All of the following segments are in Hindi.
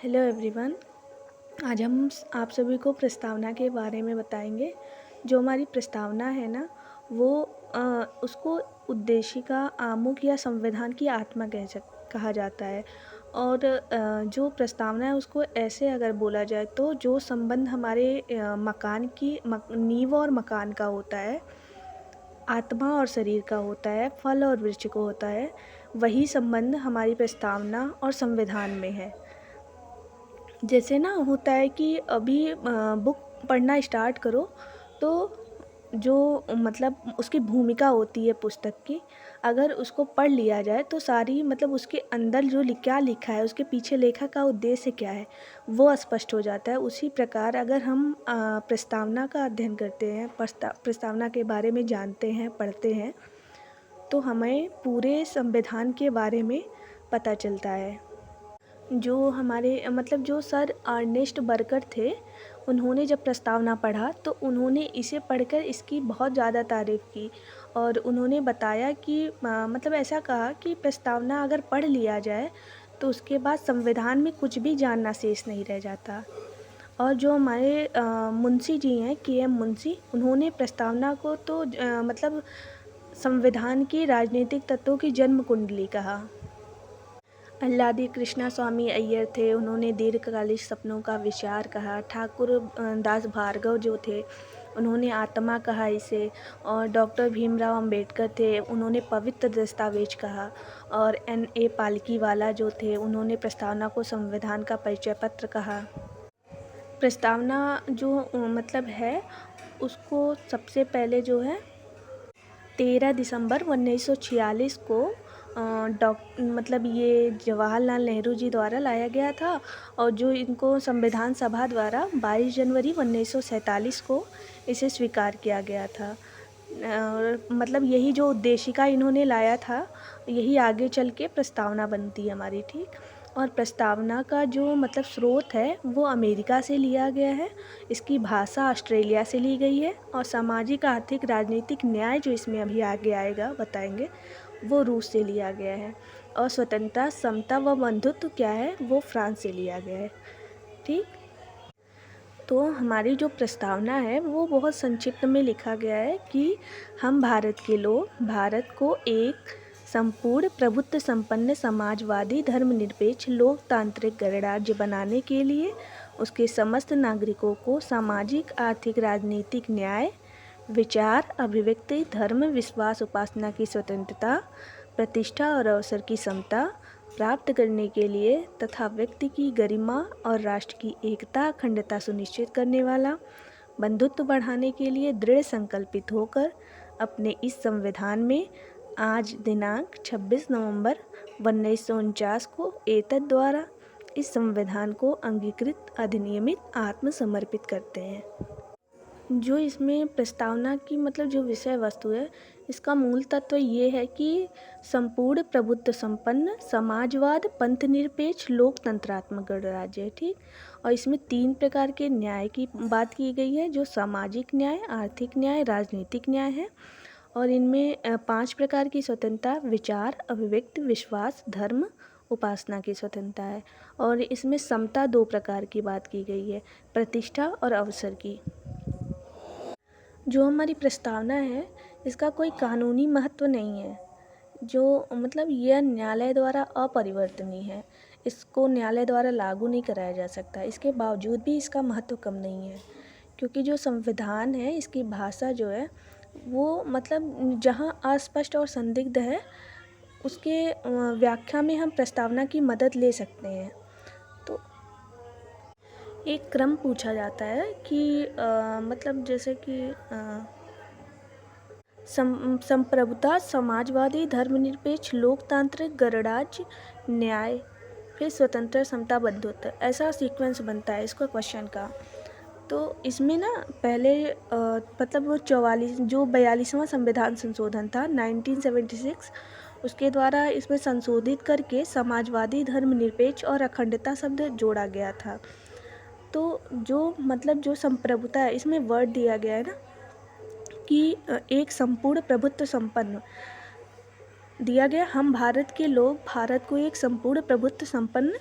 Hello everyone. आज हम आप सभी को प्रस्तावना के बारे में बताएंगे। जो हमारी प्रस्तावना है ना, वो उसको उद्देशिका, आमुख या संविधान की आत्मा कहा जाता है। और जो प्रस्तावना है उसको ऐसे अगर बोला जाए तो जो संबंध हमारे मकान की नींव और मकान का होता है, आत्मा और शरीर का होता है, फल और वृक्ष को होता है, वही संबंध हमारी प्रस्तावना और संविधान में है। जैसे ना होता है कि अभी बुक पढ़ना स्टार्ट करो तो जो मतलब उसकी भूमिका होती है पुस्तक की, अगर उसको पढ़ लिया जाए तो सारी मतलब उसके अंदर जो क्या लिखा है, उसके पीछे लेखक का उद्देश्य क्या है, वो स्पष्ट हो जाता है। उसी प्रकार अगर हम प्रस्तावना का अध्ययन करते हैं, प्रस्तावना के बारे में जानते हैं, पढ़ते हैं, तो हमें पूरे संविधान के बारे में पता चलता है। जो हमारे मतलब जो सर अर्नेस्ट बर्कर थे, उन्होंने जब प्रस्तावना पढ़ा तो उन्होंने इसे पढ़कर इसकी बहुत ज़्यादा तारीफ़ की। और उन्होंने बताया कि मतलब ऐसा कहा कि प्रस्तावना अगर पढ़ लिया जाए तो उसके बाद संविधान में कुछ भी जानना शेष नहीं रह जाता। और जो हमारे मुंशी जी हैं, के.एम. मुंशी, उन्होंने प्रस्तावना को तो मतलब संविधान की राजनीतिक तत्वों की जन्म कुंडली कहा। आह्लादी कृष्णा स्वामी अय्यर थे, उन्होंने दीर्घकालिक सपनों का विचार कहा। ठाकुर दास भार्गव जो थे, उन्होंने आत्मा कहा इसे। और डॉक्टर भीमराव अंबेडकर थे, उन्होंने पवित्र दस्तावेज कहा। और N.A. पालकीवाला जो थे, उन्होंने प्रस्तावना को संविधान का परिचय पत्र कहा। प्रस्तावना जो मतलब है, उसको सबसे पहले जो है 13 दिसंबर 1946 को मतलब ये जवाहरलाल नेहरू जी द्वारा लाया गया था। और जो इनको संविधान सभा द्वारा 22 जनवरी 1947 को इसे स्वीकार किया गया था। मतलब यही जो उद्देशिका इन्होंने लाया था, यही आगे चल के प्रस्तावना बनती है हमारी, ठीक। और प्रस्तावना का जो मतलब स्रोत है वो अमेरिका से लिया गया है, इसकी भाषा ऑस्ट्रेलिया से ली गई है। और सामाजिक, आर्थिक, राजनीतिक न्याय जो इसमें अभी आगे आएगा बताएंगे, वो रूस से लिया गया है। और स्वतंत्रता, समता व बंधुत्व क्या है, वो फ्रांस से लिया गया है, ठीक। तो हमारी जो प्रस्तावना है वो बहुत संक्षिप्त में लिखा गया है कि हम भारत के लोग भारत को एक संपूर्ण प्रभुत्व संपन्न समाजवादी धर्मनिरपेक्ष लोकतांत्रिक गणराज्य बनाने के लिए उसके समस्त नागरिकों को सामाजिक, आर्थिक, राजनीतिक न्याय, विचार, अभिव्यक्ति, धर्म, विश्वास, उपासना की स्वतंत्रता, प्रतिष्ठा और अवसर की समता प्राप्त करने के लिए तथा व्यक्ति की गरिमा और राष्ट्र की एकता, अखंडता सुनिश्चित करने वाला बंधुत्व बढ़ाने के लिए दृढ़ संकल्पित होकर अपने इस संविधान में आज दिनांक 26 नवंबर 1949 को एतद द्वारा इस संविधान को अंगीकृत, अधिनियमित, आत्मसमर्पित करते हैं। जो इसमें प्रस्तावना की मतलब जो विषय वस्तु है, इसका मूल तत्व ये है कि संपूर्ण प्रभुत्व संपन्न समाजवाद, पंथनिरपेक्ष, लोकतंत्रात्मक गणराज्य है, ठीक। और इसमें 3 प्रकार के न्याय की बात की गई है, जो सामाजिक न्याय, आर्थिक न्याय, राजनीतिक न्याय है। और इनमें 5 प्रकार की स्वतंत्रता, विचार, अभिव्यक्ति, विश्वास, धर्म, उपासना की स्वतंत्रता है। और इसमें समता 2 प्रकार की बात की गई है, प्रतिष्ठा और अवसर की। जो हमारी प्रस्तावना है, इसका कोई कानूनी महत्व नहीं है। जो मतलब यह न्यायालय द्वारा अपरिवर्तनीय है, इसको न्यायालय द्वारा लागू नहीं कराया जा सकता। इसके बावजूद भी इसका महत्व कम नहीं है, क्योंकि जो संविधान है, इसकी भाषा जो है वो मतलब जहाँ अस्पष्ट और संदिग्ध है, उसके व्याख्या में हम प्रस्तावना की मदद ले सकते हैं। तो एक क्रम पूछा जाता है कि मतलब जैसे कि संप्रभुता, समाजवादी, धर्मनिरपेक्ष, लोकतांत्रिक, गणराज्य, न्याय, फिर स्वतंत्र, समता, बंधुत्व, ऐसा सीक्वेंस बनता है इसको क्वेश्चन का। तो इसमें ना पहले मतलब वो 42वां संविधान संशोधन था 1976, उसके द्वारा इसमें संशोधित करके समाजवादी, धर्मनिरपेक्ष और अखंडता शब्द जोड़ा गया था। तो जो मतलब जो संप्रभुता है, इसमें वर्ड दिया गया है ना कि एक संपूर्ण प्रभुत्व संपन्न दिया गया। हम भारत के लोग भारत को एक संपूर्ण प्रभुत्व संपन्न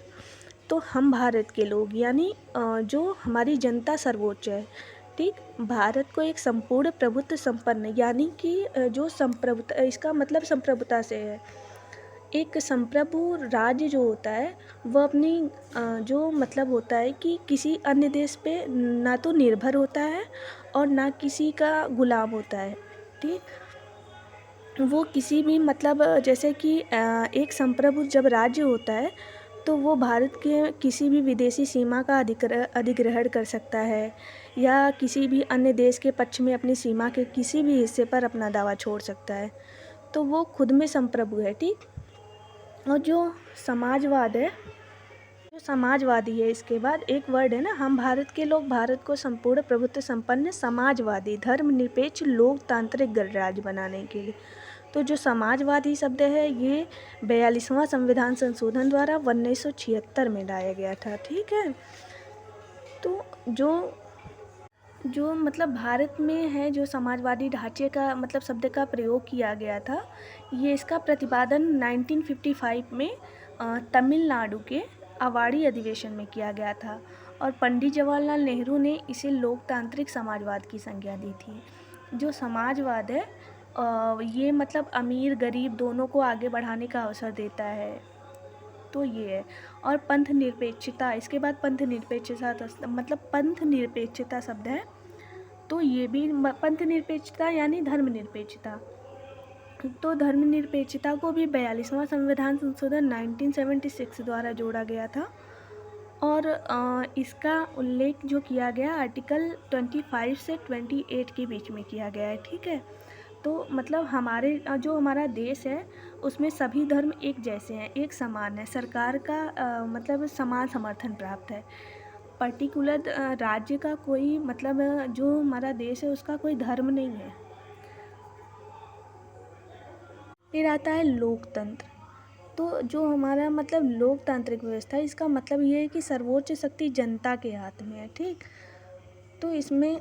तो हम भारत के लोग यानी जो हमारी जनता सर्वोच्च है, ठीक। भारत को एक संपूर्ण प्रभुत्व संपन्न यानी कि जो संप्रभुता, इसका मतलब संप्रभुता से है। एक संप्रभु राज्य जो होता है वह अपनी जो मतलब होता है कि किसी अन्य देश पे ना तो निर्भर होता है और ना किसी का गुलाम होता है, ठीक। वो किसी भी मतलब जैसे कि एक संप्रभु जब राज्य होता है तो वो भारत के किसी भी विदेशी सीमा का अधिग्रहण कर सकता है या किसी भी अन्य देश के पक्ष में अपनी सीमा के किसी भी हिस्से पर अपना दावा छोड़ सकता है। तो वो खुद में संप्रभु है, ठीक। और जो समाजवाद है, जो समाजवादी है, इसके बाद एक वर्ड है ना, हम भारत के लोग भारत को संपूर्ण प्रभुत्व संपन्न समाजवादी धर्मनिरपेक्ष लोकतांत्रिक गणराज्य बनाने के लिए। तो जो समाजवादी शब्द है ये 42वां संविधान संशोधन द्वारा 1976 में लाया गया था, ठीक है। तो जो जो मतलब भारत में है जो समाजवादी ढांचे का मतलब शब्द का प्रयोग किया गया था, ये इसका प्रतिपादन 1955 में तमिलनाडु के अवाड़ी अधिवेशन में किया गया था और पंडित जवाहरलाल नेहरू ने इसे लोकतांत्रिक समाजवाद की संज्ञा दी थी। जो समाजवाद है ये मतलब अमीर गरीब दोनों को आगे बढ़ाने का अवसर देता है, तो ये है। और पंथ निरपेक्षता, इसके बाद पंथ निरपेक्षता मतलब पंथ निरपेक्षता शब्द है, तो ये भी पंथ निरपेक्षता यानी धर्मनिरपेक्षता। तो धर्मनिरपेक्षता को भी 42वां संविधान संशोधन 1976 द्वारा जोड़ा गया था और इसका उल्लेख जो किया गया आर्टिकल 25 से 28 के बीच में किया गया है, ठीक है। तो मतलब हमारे जो हमारा देश है उसमें सभी धर्म एक जैसे हैं, एक समान है, सरकार का मतलब समान समर्थन प्राप्त है। पर्टिकुलर राज्य का कोई मतलब जो हमारा देश है उसका कोई धर्म नहीं है। फिर आता है लोकतंत्र। तो जो हमारा मतलब लोकतांत्रिक व्यवस्था है इसका मतलब ये है कि सर्वोच्च शक्ति जनता के हाथ में है, ठीक। तो इसमें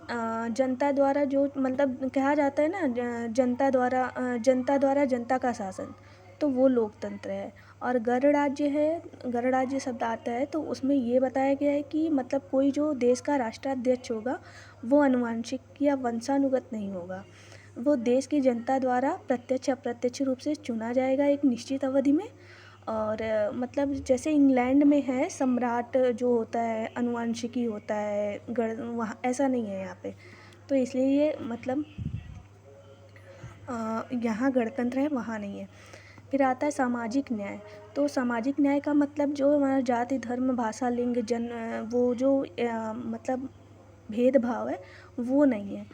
जनता द्वारा जो मतलब कहा जाता है ना, जनता द्वारा जनता का शासन, तो वो लोकतंत्र है। और गणराज्य है, गणराज्य शब्द आता है तो उसमें ये बताया गया है कि मतलब कोई जो देश का राष्ट्राध्यक्ष होगा वो अनुवांशिक या वंशानुगत नहीं होगा, वो देश की जनता द्वारा प्रत्यक्ष अप्रत्यक्ष रूप से चुना जाएगा एक निश्चित अवधि में। और मतलब जैसे इंग्लैंड में है सम्राट जो होता है अनुवांशिकी होता है, गण वहाँ ऐसा नहीं है यहाँ पे। तो इसलिए ये मतलब यहाँ गणतंत्र है वहाँ नहीं है। फिर आता है सामाजिक न्याय। तो सामाजिक न्याय का मतलब जो हमारा जाति धर्म भाषा लिंग जन वो जो मतलब भेदभाव है वो नहीं है,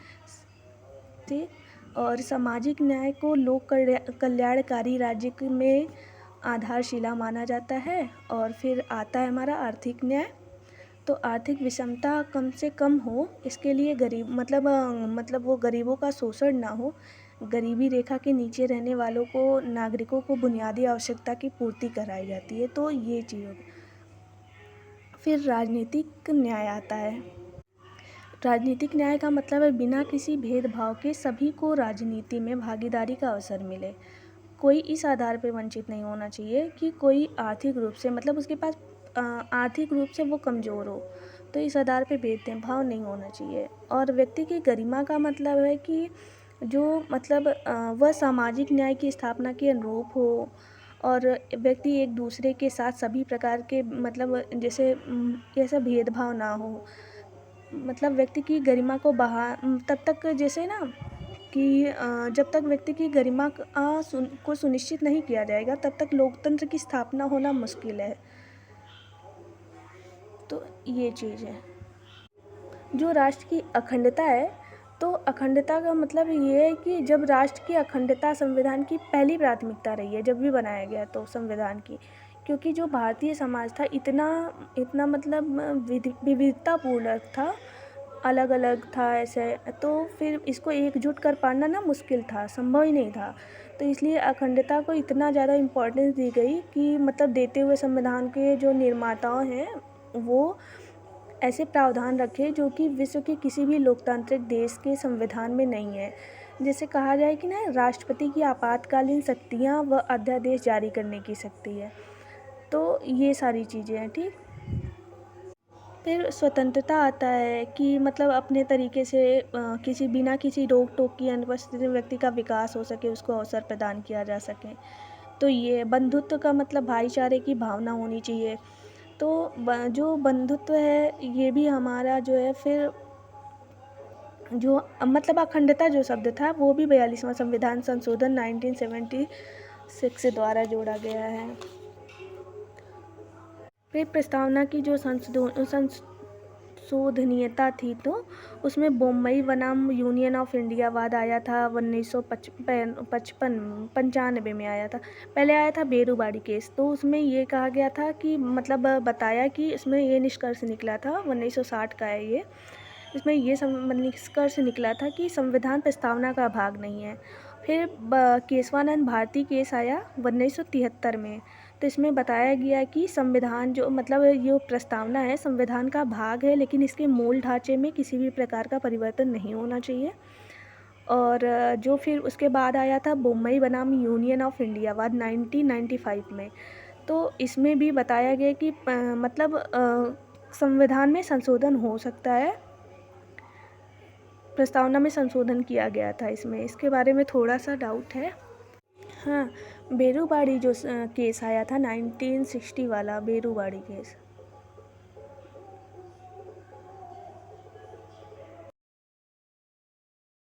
ठीक। और सामाजिक न्याय को लोक कल्याणकारी राज्य में आधारशिला माना जाता है। और फिर आता है हमारा आर्थिक न्याय। तो आर्थिक विषमता कम से कम हो इसके लिए गरीब मतलब वो गरीबों का शोषण ना हो, गरीबी रेखा के नीचे रहने वालों को नागरिकों को बुनियादी आवश्यकता की पूर्ति कराई जाती है, तो ये चीज़ होगी। फिर राजनीतिक न्याय आता है। राजनीतिक न्याय का मतलब है बिना किसी भेदभाव के सभी को राजनीति में भागीदारी का अवसर मिले। कोई इस आधार पर वंचित नहीं होना चाहिए कि कोई आर्थिक रूप से मतलब उसके पास आर्थिक रूप से वो कमज़ोर हो, तो इस आधार पे भेदभाव नहीं होना चाहिए। और व्यक्ति की गरिमा का मतलब है कि जो मतलब वह सामाजिक न्याय की स्थापना के अनुरूप हो और व्यक्ति एक दूसरे के साथ सभी प्रकार के मतलब जैसे ऐसा भेदभाव ना हो। मतलब व्यक्ति की गरिमा को तब तक जैसे ना कि जब तक व्यक्ति की गरिमा को सुनिश्चित नहीं किया जाएगा तब तक लोकतंत्र की स्थापना होना मुश्किल है, तो ये चीज़ है। जो राष्ट्र की अखंडता है, तो अखंडता का मतलब ये है कि जब राष्ट्र की अखंडता संविधान की पहली प्राथमिकता रही है जब भी बनाया गया तो संविधान की, क्योंकि जो भारतीय समाज था इतना मतलब विविधतापूर्ण था, अलग अलग था ऐसे, तो फिर इसको एकजुट कर पाना ना मुश्किल था, संभव ही नहीं था। तो इसलिए अखंडता को इतना ज़्यादा इम्पोर्टेंस दी गई कि मतलब देते हुए संविधान के जो निर्माताओं हैं वो ऐसे प्रावधान रखे जो कि विश्व के किसी भी लोकतांत्रिक देश के संविधान में नहीं है। जैसे कहा जाए कि ना राष्ट्रपति की आपातकालीन शक्तियाँ व अध्यादेश जारी करने की शक्ति है, तो ये सारी चीज़ें हैं, ठीक। फिर स्वतंत्रता आता है कि मतलब अपने तरीके से किसी बिना किसी रोक टोक की अनुपस्थिति में व्यक्ति का विकास हो सके, उसको अवसर प्रदान किया जा सके। तो ये बंधुत्व का मतलब भाईचारे की भावना होनी चाहिए। तो जो बंधुत्व है ये भी हमारा जो है, फिर जो मतलब अखंडता जो शब्द था वो भी 42वां संविधान संशोधन 1976 द्वारा जोड़ा गया है। फिर प्रस्तावना की जो संशोधनीयता थी, तो उसमें बम्बई बनाम यूनियन ऑफ इंडिया वाद आया था 1955 में आया था। पहले आया था बेरूबाड़ी केस, तो उसमें ये कहा गया था कि मतलब बताया कि इसमें ये निष्कर्ष निकला था, 1960 का है ये। इसमें ये निष्कर्ष निकला था कि संविधान प्रस्तावना का भाग नहीं है। फिर केशवानंद भारती केस आया 1973 में। तो इसमें बताया गया कि संविधान जो मतलब ये प्रस्तावना है संविधान का भाग है, लेकिन इसके मूल ढांचे में किसी भी प्रकार का परिवर्तन नहीं होना चाहिए। और जो फिर उसके बाद आया था बम्बई बनाम यूनियन ऑफ इंडिया वाद 1995 में। तो इसमें भी बताया गया कि मतलब संविधान में संशोधन हो सकता है। प्रस्तावना में संशोधन किया गया था इसमें, इसके बारे में थोड़ा सा डाउट है। हाँ, बेरूबाड़ी जो केस आया था 1960 वाला बेरूबाड़ी केस,